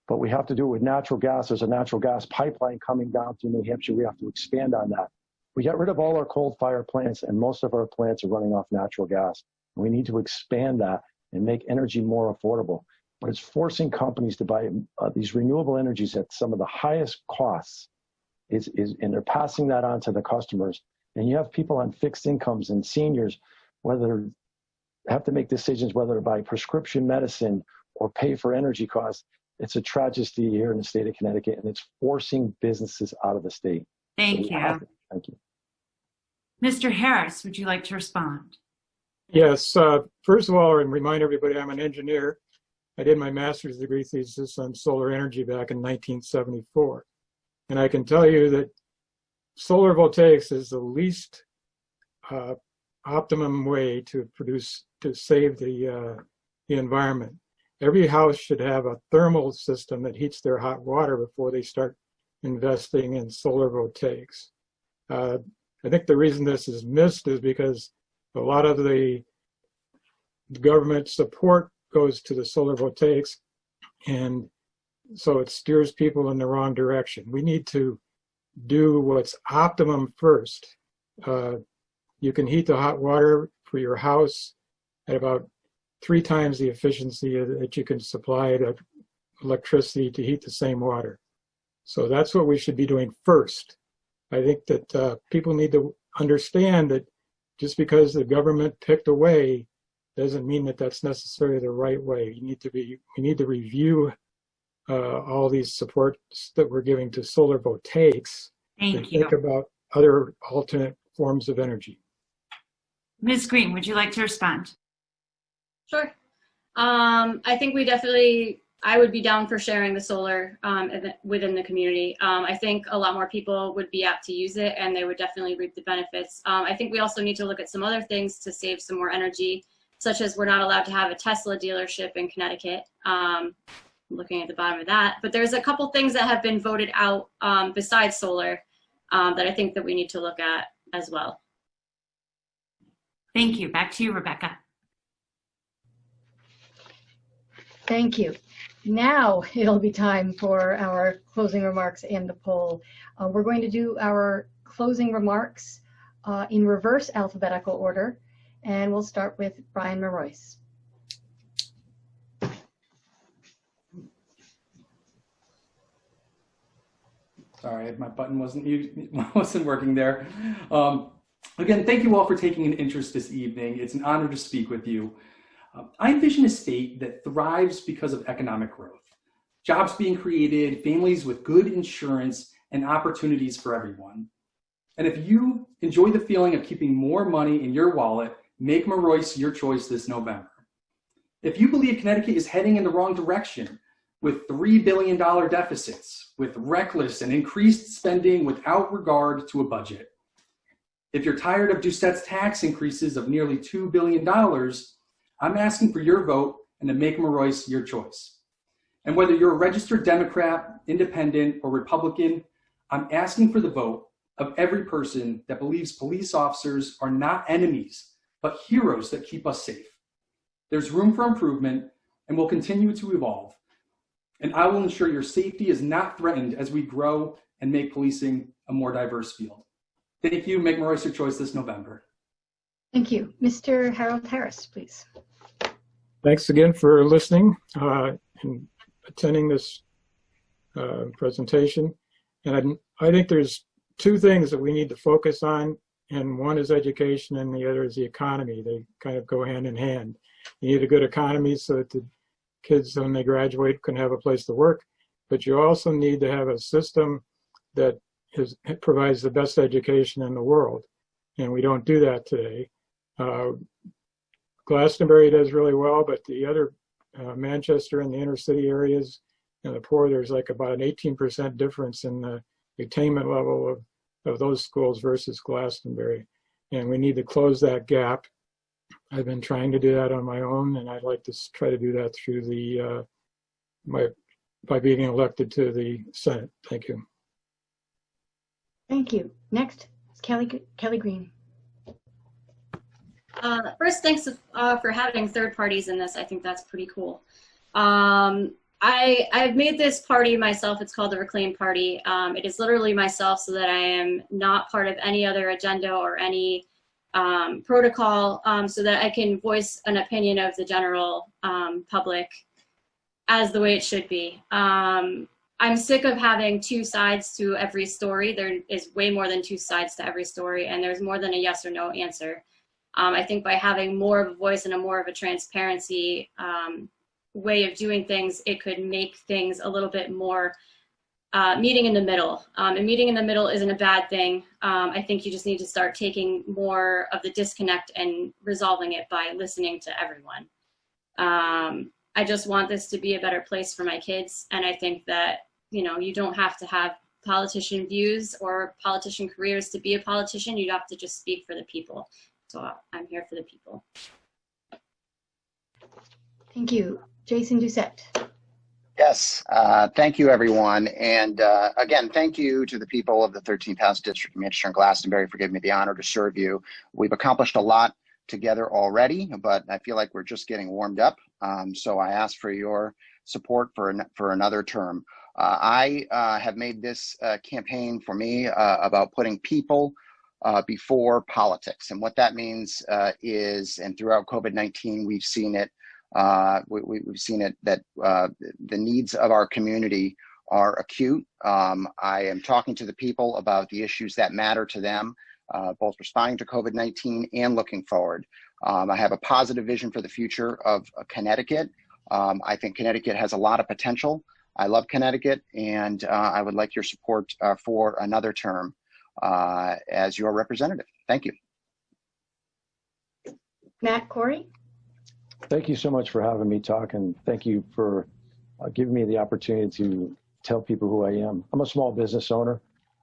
G: but we have to do it with natural gas. There's a natural gas pipeline coming down through New Hampshire. We have to expand on that. We got rid of all our coal-fired plants, and most of our plants are running off natural gas. We need to expand that and make energy more affordable. But it's forcing companies to buy these renewable energies at some of the highest costs, and they're passing that on to the customers. And you have people on fixed incomes and seniors, whether have to make decisions whether to buy prescription medicine or pay for energy costs. It's a tragedy here in the state of Connecticut, and it's forcing businesses out of the state.
B: Thank you.
G: Thank you. Mr.
B: Harris, would you like to respond?
J: Yes. First of all, and remind everybody I'm an engineer. I did my master's degree thesis on solar energy back in 1974. And I can tell you that solar voltaics is the least optimum way to save the environment. Every house should have a thermal system that heats their hot water before they start investing in solar voltaics. I think the reason this is missed is because a lot of the government support goes to the solar voltaics, and so it steers people in the wrong direction. We need to do what's optimum first. You can heat the hot water for your house at about 3 times the efficiency that you can supply the electricity to heat the same water. So that's what we should be doing first. I think that people need to understand that just because the government picked a way doesn't mean that that's necessarily the right way. We need to review all these supports that we're giving to solar voltaics and think about other alternate forms of energy.
B: Ms. Green, would you like to respond?
I: Sure. I think I would be down for sharing the solar within the community. I think a lot more people would be apt to use it, and they would definitely reap the benefits. I think we also need to look at some other things to save some more energy, such as we're not allowed to have a Tesla dealership in Connecticut. Looking at the bottom of that, but there's a couple things that have been voted out besides solar that I think that we need to look at as well.
B: Thank you. Back to you, Rebecca.
C: Thank you. Now it'll be time for our closing remarks and the poll. We're going to do our closing remarks in reverse alphabetical order, and we'll start with Brian Marois.
K: Sorry, my button wasn't working there. Again, thank you all for taking an interest this evening. It's an honor to speak with you. I envision a state that thrives because of economic growth, jobs being created, families with good insurance, and opportunities for everyone. And if you enjoy the feeling of keeping more money in your wallet, make Marois your choice this November. If you believe Connecticut is heading in the wrong direction, with $3 billion deficits, with reckless and increased spending without regard to a budget. If you're tired of Doucette's tax increases of nearly $2 billion, I'm asking for your vote and to make Marois your choice. And whether you're a registered Democrat, Independent, or Republican, I'm asking for the vote of every person that believes police officers are not enemies, but heroes that keep us safe. There's room for improvement and will continue to evolve. And I will ensure your safety is not threatened as we grow and make policing a more diverse field. Thank you. Make Marois your choice this November.
C: Thank you. Mr. Harold Harris, please.
J: Thanks again for listening and attending this presentation. And I think there's two things that we need to focus on, and one is education and the other is the economy. They kind of go hand in hand. You need a good economy so that the kids, when they graduate, can have a place to work, but you also need to have a system that provides the best education in the world, and we don't do that today. Glastonbury does really well, but the other Manchester and the inner city areas and the poor, there's like about an 18% difference in the attainment level of those schools versus Glastonbury, and we need to close that gap. I've been trying to do that on my own, and I'd like to try to do that through the by being elected to the Senate. Thank you.
C: Thank you. Next is Kelly Green.
I: First, thanks for having third parties in this. I think that's pretty cool. I've made this party myself. It's called the Reclaim Party. It is literally myself, so that I am not part of any other agenda or any protocol, so that I can voice an opinion of the general public as the way it should be. I'm sick of having two sides to every story. There is way more than two sides to every story, and there's more than a yes or no answer. I think by having more of a voice and more of a transparency way of doing things, it could make things a little bit more meeting in the middle. And meeting in the middle isn't a bad thing. I think you just need to start taking more of the disconnect and resolving it by listening to everyone. I just want this to be a better place for my kids. And I think that, you know, you don't have to have politician views or politician careers to be a politician. You have to just speak for the people. So I'm here for the people.
C: Thank you. Jason Doucette.
H: Yes, thank you, everyone. And again, thank you to the people of the 13th House District of Manchester and Glastonbury for giving me the honor to serve you. We've accomplished a lot together already, but I feel like we're just getting warmed up. So I ask for your support for another term. I have made this campaign for me about putting people before politics. And what that means is, and throughout COVID-19, we've seen it, we've seen it that the needs of our community are acute. I am talking to the people about the issues that matter to them, both responding to COVID-19 and looking forward. I have a positive vision for the future of Connecticut. I think Connecticut has a lot of potential. I love Connecticut, and I would like your support for another term as your representative. Thank you.
C: Matt Corey.
G: Thank you so much for having me talk, and thank you for giving me the opportunity to tell people who I am. I'm a small business owner.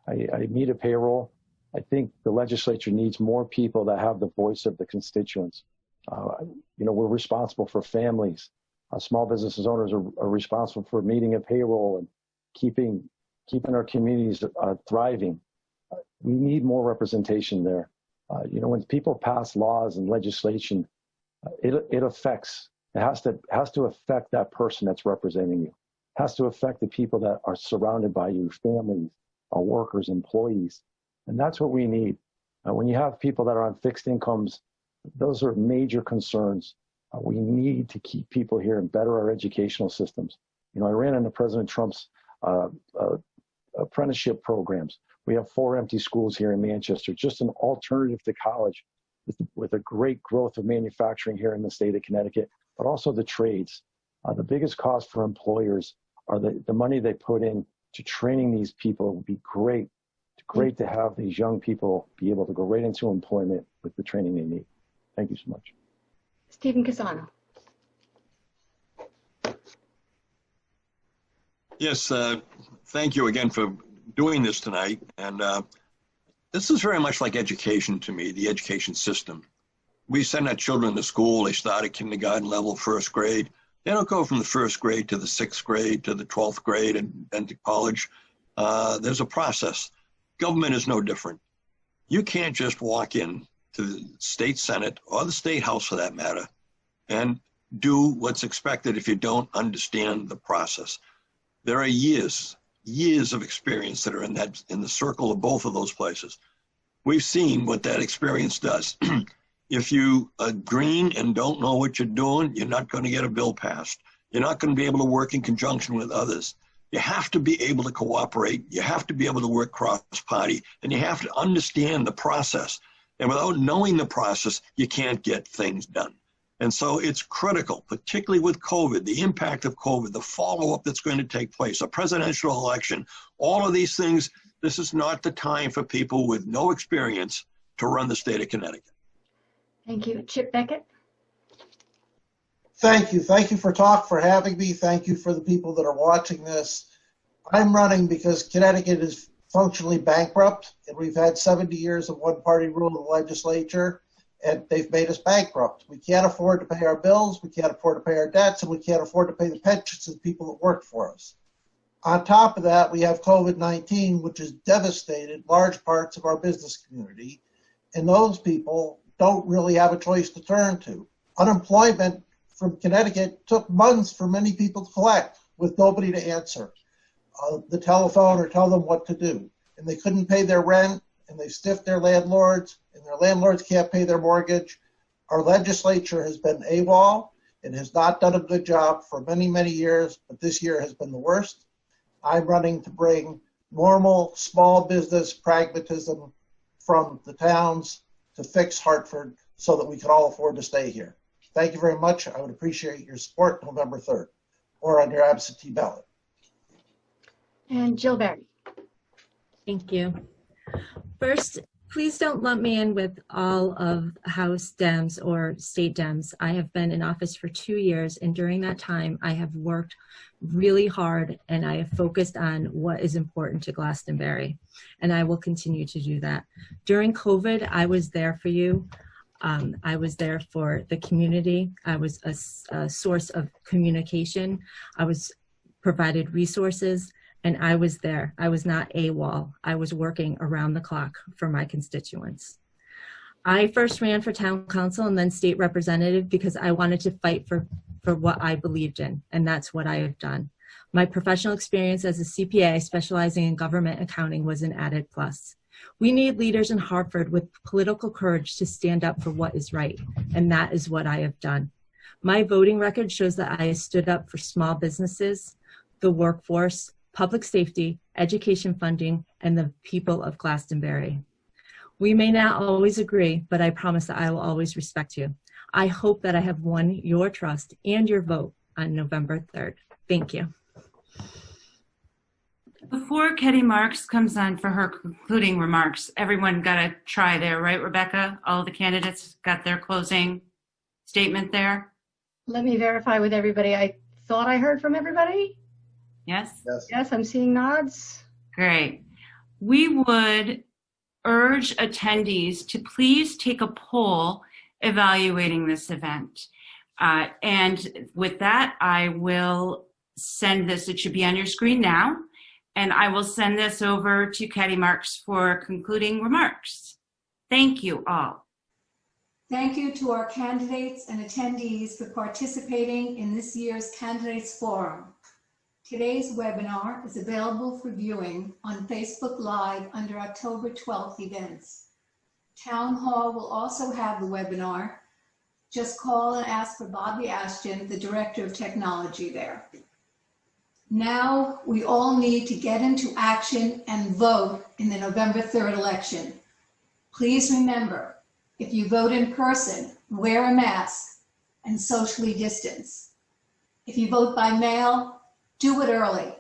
G: I meet a payroll. I think the legislature needs more people that have the voice of the constituents. You know, we're responsible for families. Small business owners are responsible for meeting a payroll and keeping our communities thriving. We need more representation there. You know, when people pass laws and legislation, it has to affect that person that's representing you. It has to affect the people that are surrounded by you, families, workers, employees. And that's what we need. When you have people that are on fixed incomes, those are major concerns. We need to keep people here and better our educational systems. You know, I ran into President Trump's apprenticeship programs. We have 4 empty schools here in Manchester, just an alternative to college with a great growth of manufacturing here in the state of Connecticut, but also the trades. The biggest cost for employers are the money they put in to training these people. It would be great. It's great to have these young people be able to go right into employment with the training they need. Thank you so much.
C: Stephen Casano.
F: Yes, thank you again for doing this tonight. And this is very much like education to me, the education system. We send our children to school. They start at kindergarten level, first grade. They don't go from the first grade to the 6th grade to the 12th grade and to college. There's a process. Government is no different. You can't just walk in to the state Senate or the state House for that matter and do what's expected if you don't understand the process. There are years of experience that are in the circle of both of those places. We've seen what that experience does. If you are green and don't know what you're doing, you're not going to get a bill passed. You're not going to be able to work in conjunction with others. You have to be able to cooperate. You have to be able to work cross-party, and you have to understand the process. And without knowing the process, you can't get things done. And so it's critical, particularly with COVID, the impact of COVID, the follow-up that's going to take place, a presidential election, all of these things. This is not the time for people with no experience to run the state of Connecticut.
C: Thank you. Chip Beckett.
E: Thank you. Thank you for having me. Thank you for the people that are watching this. I'm running because Connecticut is functionally bankrupt, and we've had 70 years of one-party rule in the legislature, and they've made us bankrupt. We can't afford to pay our bills, we can't afford to pay our debts, and we can't afford to pay the pensions of the people that work for us. On top of that, we have COVID-19, which has devastated large parts of our business community, and those people don't really have a choice to turn to. Unemployment from Connecticut took months for many people to collect with nobody to answer the telephone or tell them what to do. And they couldn't pay their rent, and they stiffed their landlords, and their landlords can't pay their mortgage. Our legislature has been AWOL and has not done a good job for many, many years, but this year has been the worst. I'm running to bring normal small business pragmatism from the towns to fix Hartford so that we can all afford to stay here. Thank you very much. I would appreciate your support November 3rd or on your absentee ballot.
C: And Jill Barry.
D: Thank you. First, please don't lump me in with all of House Dems or State Dems. I have been in office for 2 years, and during that time, I have worked really hard and I have focused on what is important to Glastonbury, and I will continue to do that. During COVID, I was there for you. I was there for the community. I was a source of communication. I was provided resources, and I was there. I was not AWOL. I was working around the clock for my constituents. I first ran for town council and then state representative because I wanted to fight for what I believed in, and that's what I have done. My professional experience as a CPA specializing in government accounting was an added plus. We need leaders in Hartford with political courage to stand up for what is right, and that is what I have done. My voting record shows that I stood up for small businesses, the workforce, public safety, education funding, and the people of Glastonbury. We may not always agree, but I promise that I will always respect you. I hope that I have won your trust and your vote on November 3rd. Thank you.
B: Before Ketty Marks comes on for her concluding remarks, everyone got a try there, right, Rebecca? All the candidates got their closing statement there?
C: Let me verify with everybody. I thought I heard from everybody.
B: Yes?
C: Yes, I'm seeing nods.
B: Great. We would urge attendees to please take a poll evaluating this event. And with that, I will send this. It should be on your screen now. And I will send this over to Ketty Marks for concluding remarks. Thank you all.
A: Thank you to our candidates and attendees for participating in this year's Candidates Forum. Today's webinar is available for viewing on Facebook Live under October 12th events. Town Hall will also have the webinar. Just call and ask for Bobby Ashton, the Director of Technology there. Now we all need to get into action and vote in the November 3rd election. Please remember, if you vote in person, wear a mask and socially distance. If you vote by mail, do it early,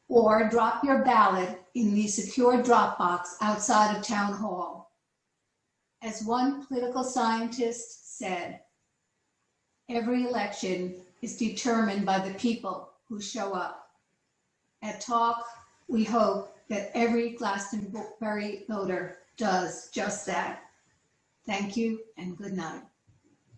A: or drop your ballot in the secure drop box outside of Town Hall. As one political scientist said, every election is determined by the people who show up. At Talk, we hope that every Glastonbury voter does just that. Thank you and good night.